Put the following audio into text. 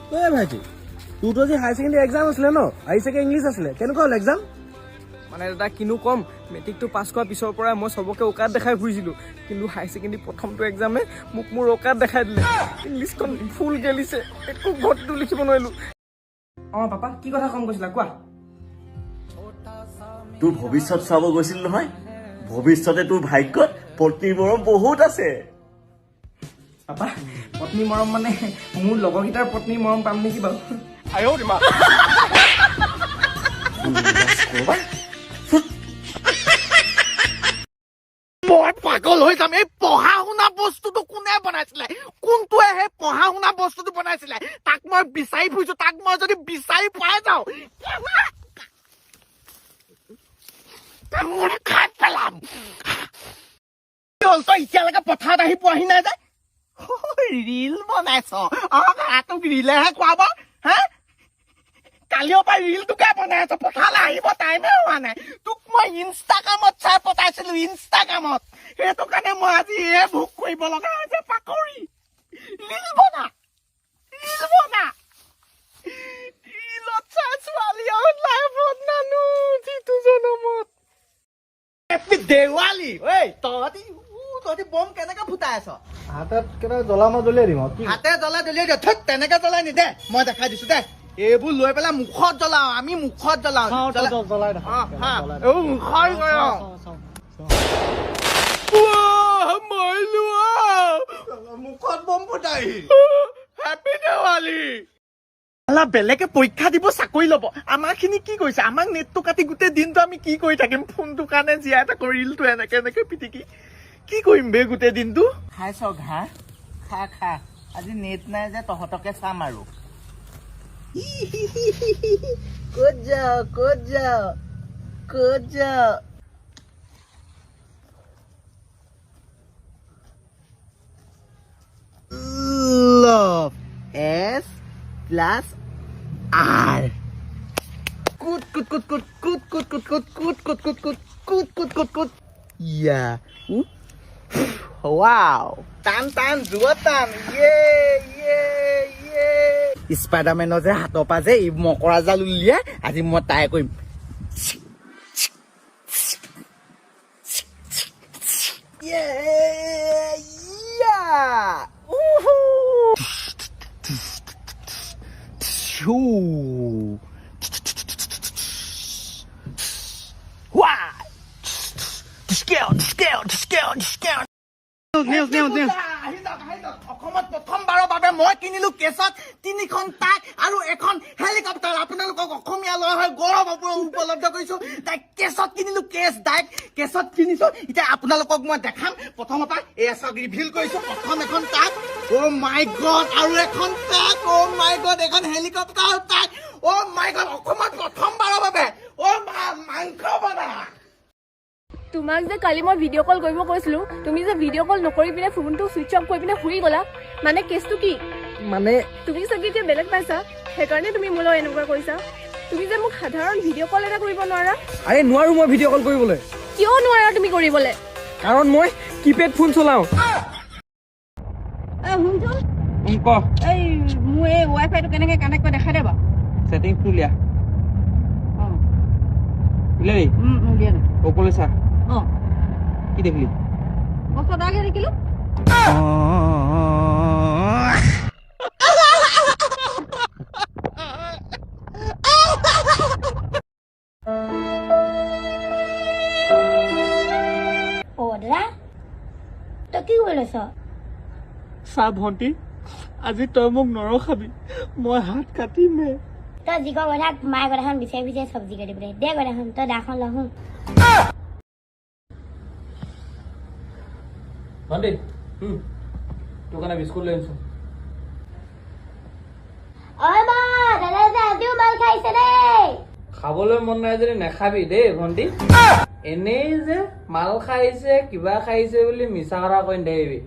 এই ভাইটি তোৰ তো আজি হায়াৰ ছেকেণ্ডাৰী এক্সাম আছিলে ন আহিছেকে ইংলিছ আছিলে কেনেকুৱা হ'ল এক্সাম মানে দাদা কিনো কম মেট্ৰিকটো পাছ কৰাৰ পিছৰ পৰাই মই চবকে অকাত দেখাই ফুৰিছিলোঁ কিন্তু হায়াৰ ছেকেণ্ডেৰী প্ৰথমটো এক্সামে মোক মোৰ অকাত দেখাই দিলে ইংলিছখন ফুল গেলিছে একো ঘৰটো লিখিব নোৱাৰিলোঁ অঁ পাপা কি কথা কম কৈছিলা কোৱা তোৰ ভৱিষ্যত চাব গৈছিল নহয় ভৱিষ্যতে তোৰ ভাগ্যত পত্নীৰ মৰম বহুত আছে পাপা পত্নী মৰম মানে মোৰ লগৰকেইটাৰ পত্নীৰ মৰম পাম নেকি বাৰু মই পাগল হৈ যাম এই পঢ়া শুনা বস্তুটো কোনে বনাইছিলে কোনটোৱে সেই পঢ়া শুনা বস্তুটো বনাইছিলে তাক মই বিচাৰি ফুৰিছো তাক মই যদি বিচাৰি পাই যাওঁ খাই পেলাম তই এতিয়ালৈকে পথাৰত আহি পোৱাহি নাই যে ৰিল বনাইছ তোক ৰিলেহে খুৱাব হা কালিৰ পৰা ৰিলটোকে বনাই আছ পথাৰলৈ আহিব টাইমে হোৱা নাই তোক মই ইনষ্টাগ্ৰামত চাই পতাইছিলো ইনষ্টাগ্ৰামত সেইটো কাৰণে মই আজি ভোগ কৰিব লগা হৈছে পাকৰি ৰিল বনা ৰিলত চাই ছোৱালী আৰু লাইফত নানো যিটো জনমত হেপী দেৱালী ঐ তহঁতি বম কেনেকে ফুটাই আছ হাতত কেনে জ্বলাম জ্বলিয়াই দিম হাতে জ্বলাই দলিয়াই দে থৈ তেনেকে জ্বলাই নি দে মই দেখাই দিছো দে এইবোৰ লৈ পেলাই মুখত জ্বলাও আমি মুখত জ্বলাও জ্বলাই মুখত বম ফুটাই হেপী দেৱালী বেলেগে পৰীক্ষা দিব চাকৰি ল'ব আমাৰ খিনি কি কৰিছে আমাক নেটটো কাটি গোটেই দিনটো আমি কি কৰি থাকিম ফোনটোৰ কাৰণে জীয়াই থাকো ৰিলটো এনেকে পিটিকি কি কৰিম বে গোটেই দিনটো খাইছ ঘাঁহ খা আজি নেট নাই যে তহঁতকে চাম আৰু ক'ত যাও love S plus R good yeah wow টান জুৱাটান স্পাইডাৰমেনৰ যে হাতৰ পৰা যে এই মকৰা জাল উলিয়াই আজি মই ট্ৰাই কৰিম অসমত প্ৰথমবাৰৰ বাবে মই কিনিলো কেছত 3খন ট্ৰাক আৰু এখন হেলিকপ্টাৰ আপোনালোকক অসমীয়া ল'ৰা হৈ গৌৰৱ উপলব্ধ কৰিছো তাই কেছত কিনিলো কেছত কিনিছো এতিয়া আপোনালোকক মই দেখাম প্ৰথমৰ পৰা এয়া চাওক ৰিভিল কৰিছো প্ৰথম এখন ট্ৰাক অ' মাই গড আৰু এখন ট্ৰাক অ' মাই গড এখন হেলিকপ্টাৰ ট্ৰাক অ' মাই গড অসমত প্ৰথমবাৰৰ বাবে অ' মাংস বনা তোমাক যে কালি মই ভিডিঅ' কল কৰিব কৈছিলো তুমি যে ভিডিঅ' কল নকৰি পিনে ফোনটো ছুইচ অফ কৰি পিনে শুই গলা মানে কেছটো কি মানে তুমি চাগে এতিয়া বেলেগ পাইছা সেইকাৰণে তুমি মোলৈ এনেকুৱা কৰিছা তুমি যে মোক সাধাৰণ ভিডিঅ' কল এটা কৰিব নোৱাৰা আৰে নোৱাৰো মই ভিডিঅ' কল কৰিবলৈ কিয় নোৱাৰা তুমি কৰিবলৈ কাৰণ মই কিপেড ফোন চলাওঁ শুনচোন ক এই মোৰ এই ৱাইফাইটো কেনেকে কানেক্ট কৰি দেখাই দে বাৰু ছেটিংছটো উলিয়া উলিয়ালি উলিয়া দে অকলে চা অঁ কি দেখিলি বস্তু এটাকে দেখিলো দাদা তই কি কৰি লৈছ চা ভণ্টি আজি তই মোক নৰখাবি মই হাত কাটিমে তই যিখন কথা মায়ে কথাখন বিচাৰি চব্জি কাটি পেলাই দে কথাখন তই দাখন লহো ভণ্টি তোৰ কাৰণে বিস্কুট লৈ আনিছো অই মা দাদা যে আজিও মাল খাইছে দেই খাবলৈ মন নাই যদি নাখাবি দেই ভণ্টি এনেই যে মাল খাইছে কিবা খাইছে বুলি মিছা কথা কৈ নাথাকিবি